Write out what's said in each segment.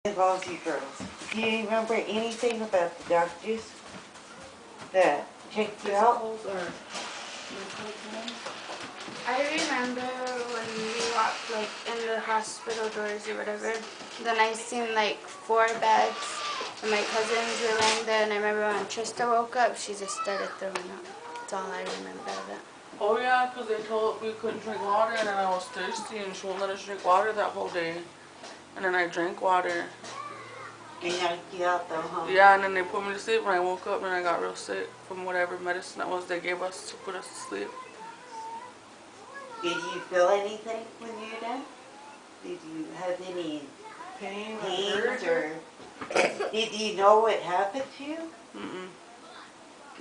Involves you girls. Do you remember anything about the doctors that checked you out? I remember when we walked like in the hospital doors or whatever, then I seen like 4 beds and my cousins were laying there, and I remember when Trista woke up, she just started throwing up. That's all I remember of it. Oh yeah, because they told we couldn't drink water, and then I was thirsty and she wouldn't let us drink water that whole day. And then I drank water. They knocked you out though, huh? Yeah, and then they put me to sleep, and I woke up and I got real sick from whatever medicine that was they gave us to put us to sleep. Did you feel anything when you were done? Did you have any pains or did you know what happened to you? Mm-mm.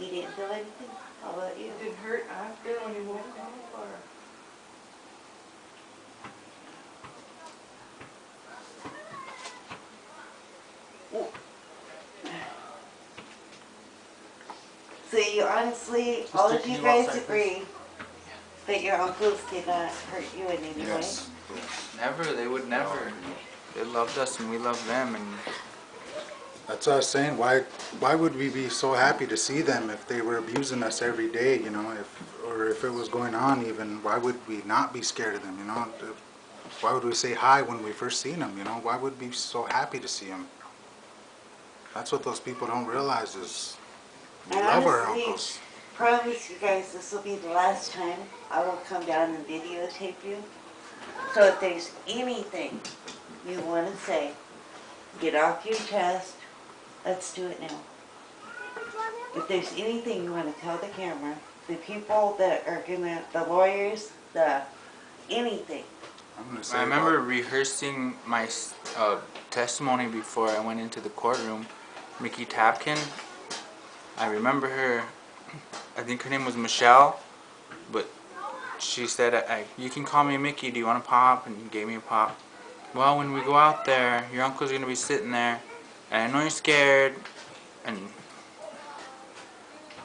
You didn't feel anything? How about you? Did it hurt after when you woke up, or? So you honestly, all of you guys agree that your uncles did not hurt you in any way? Yes. Never. They would never. They loved us and we loved them, and that's what I was saying. Why would we be so happy to see them if they were abusing us every day? You know, if it was going on, even why would we not be scared of them? You know, why would we say hi when we first seen them? You know, why would we be so happy to see them? That's what those people don't realize is we love our uncles. Promise you guys this will be the last time I will come down and videotape you. So if there's anything you want to say, get off your chest. Let's do it now. If there's anything you want to tell the camera, the people that are gonna, the lawyers, anything. I remember rehearsing my testimony before I went into the courtroom. Mickey Tapkin, I remember her, I think her name was Michelle, but she said, you can call me Mickey, do you want a pop? And gave me a pop. Well, when we go out there, your uncle's going to be sitting there, and I know you're scared, and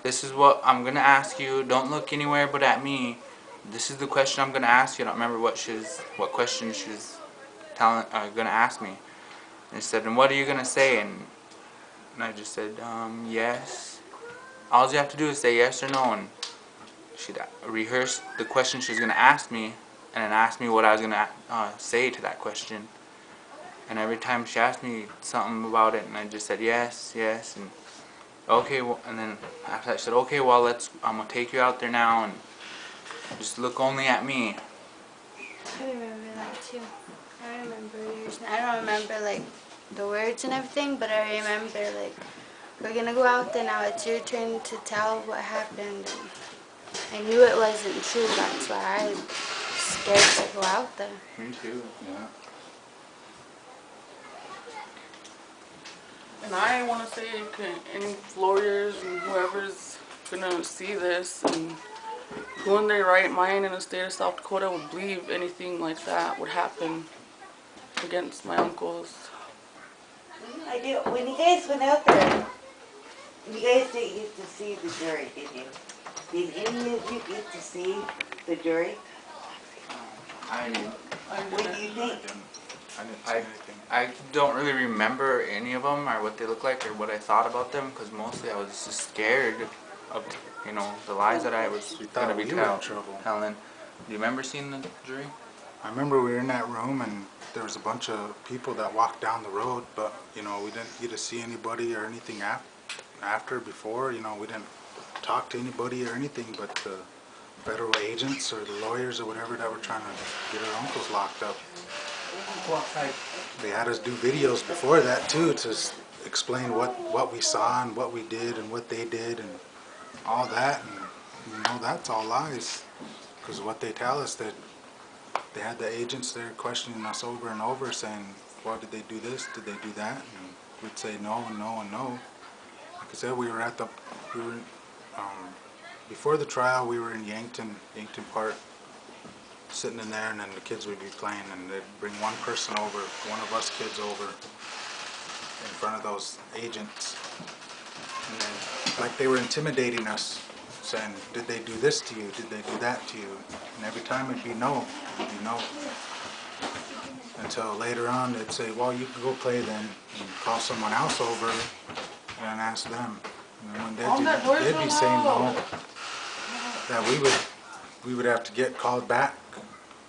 this is what I'm going to ask you. Don't look anywhere but at me. This is the question I'm going to ask you. I don't remember what question she's going to ask me. And she said, and what are you going to say? And I just said, yes. All you have to do is say yes or no. And she rehearsed the question she was going to ask me, and then asked me what I was going to say to that question. And every time she asked me something about it, and I just said yes, yes, and okay. Well, and then after that, she said, okay, well, I'm going to take you out there now, and just look only at me. I remember that too. I remember yours. I don't remember like the words and everything, but I remember like we're gonna go out there now. It's your turn to tell what happened. And I knew it wasn't true. That's why I was scared to go out there. Me too. Yeah. And I want to say, any lawyers and whoever's gonna see this, and who in their right mind in the state of South Dakota would believe anything like that would happen against my uncles. I do. When you guys went out there, you guys didn't get to see the jury, did you? Did any of you get to see the jury? I didn't. What do you think? I don't really remember any of them or what they look like or what I thought about them, because mostly I was just scared of, you know, the lies that I was going to be telling. Do you remember seeing the jury? I remember we were in that room and there was a bunch of people that walked down the road, but you know, we didn't get to see anybody or anything before. You know, we didn't talk to anybody or anything but the federal agents or the lawyers or whatever that were trying to get our uncles locked up. They had us do videos before that too to explain what we saw and what we did and what they did and all that, and you know, that's all lies, because what they tell us, that they had the agents there questioning us over and over saying, well, did they do this, did they do that, and we'd say no and no and no. Like I said, before the trial we were in Yankton Park, sitting in there, and then the kids would be playing, and they'd bring one person over, one of us kids over in front of those agents, and then like they were intimidating us, saying, did they do this to you, did they do that to you, and every time it'd be no, it'd be no. until later on they'd say, well, you can go play then, and call someone else over and ask them. And when they'd be saying no, that we would have to get called back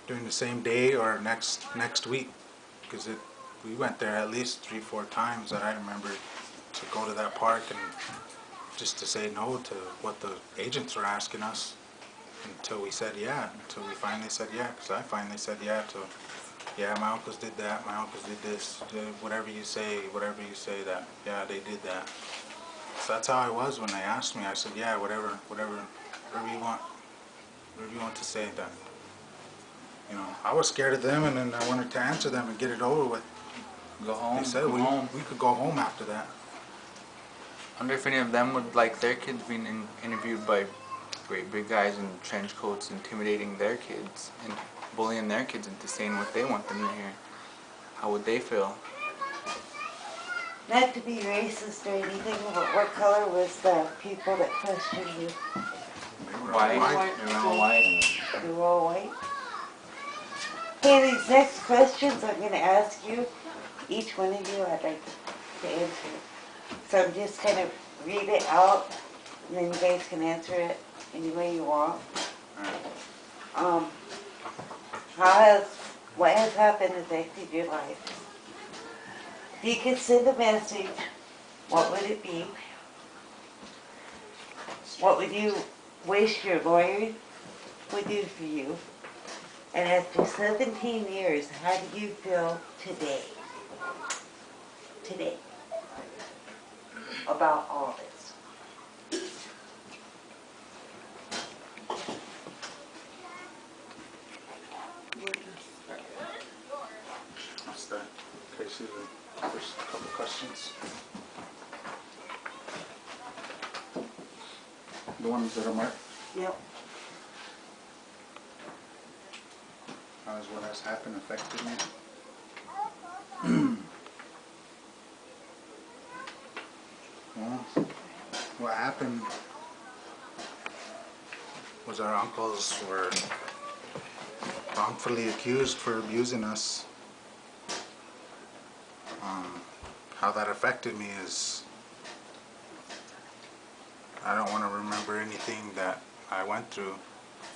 during the same day or next week, because we went there at least 3-4 times that I remember to go to that park and just to say no to what the agents were asking us, until we said yeah, until we finally said yeah, because I finally said yeah to, yeah, my uncles did that, my uncles did this, whatever you say that, yeah, they did that. So that's how I was when they asked me. I said, yeah, whatever you want to say that. You know, I was scared of them, and then I wanted to answer them and get it over with. Go home. They said we could go home after that. I wonder if any of them would like their kids being interviewed by great big guys in trench coats, intimidating their kids and bullying their kids into saying what they want them to hear. How would they feel? Not to be racist or anything, but what color was the people that questioned you? White. They were all white. They were all white? Hey, these next questions I'm going to ask you, each one of you I'd like to answer. So I'm just going to read it out, and then you guys can answer it any way you want. What has happened affected your life? If you could send a message, what would it be? What would you wish your lawyer would do for you? And after 17 years, how do you feel today? Today. About all this. What's that? Okay, see the first couple questions. The ones that are marked. Yep. How has what has happened affected me? Well, what happened was our uncles were wrongfully accused for abusing us. How that affected me is I don't want to remember anything that I went through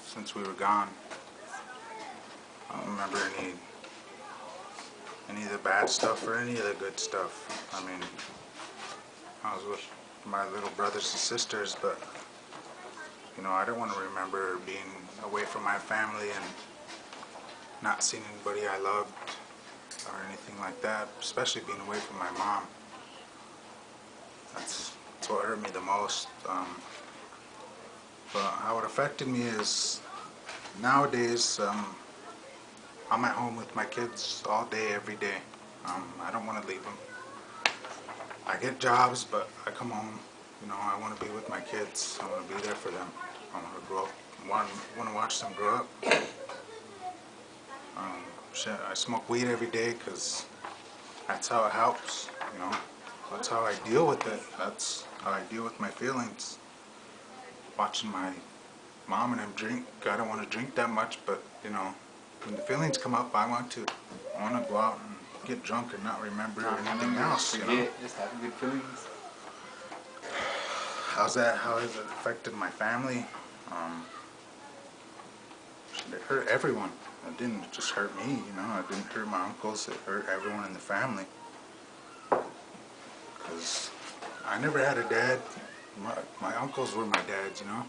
since we were gone. I don't remember any of the bad stuff or any of the good stuff. I mean, I was with my little brothers and sisters, but you know, I don't want to remember being away from my family and not seeing anybody I loved or anything like that, especially being away from my mom. That's what hurt me the most. But how it affected me is nowadays I'm at home with my kids all day, every day. I don't want to leave them. I get jobs, but I come home, you know, I want to be with my kids. I want to be there for them. I want to grow up. Want to watch them grow up. I smoke weed every day because that's how it helps, you know. That's how I deal with it. That's how I deal with my feelings. Watching my mom and them drink. I don't want to drink that much, but you know, when the feelings come up, I want to go out and get drunk and not remember anything else. You know? Just having good feelings. How has it affected my family? It hurt everyone. It didn't just hurt me, you know. It didn't hurt my uncles. It hurt everyone in the family. Because I never had a dad. My uncles were my dads, you know.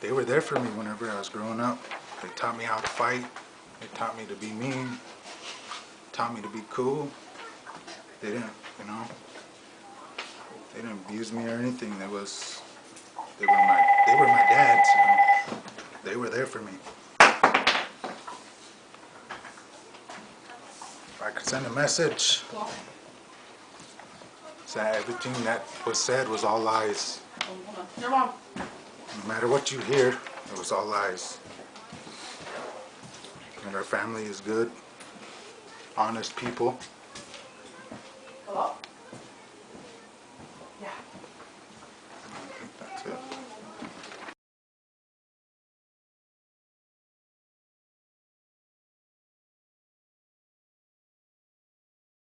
They were there for me whenever I was growing up. They taught me how to fight. They taught me to be mean. Taught me to be cool. They didn't, you know. They didn't abuse me or anything. They were my dads, you know. They were there for me. If I could send a message, say everything that was said was all lies. Your mom. No matter what you hear, it was all lies. And our family is good, honest people.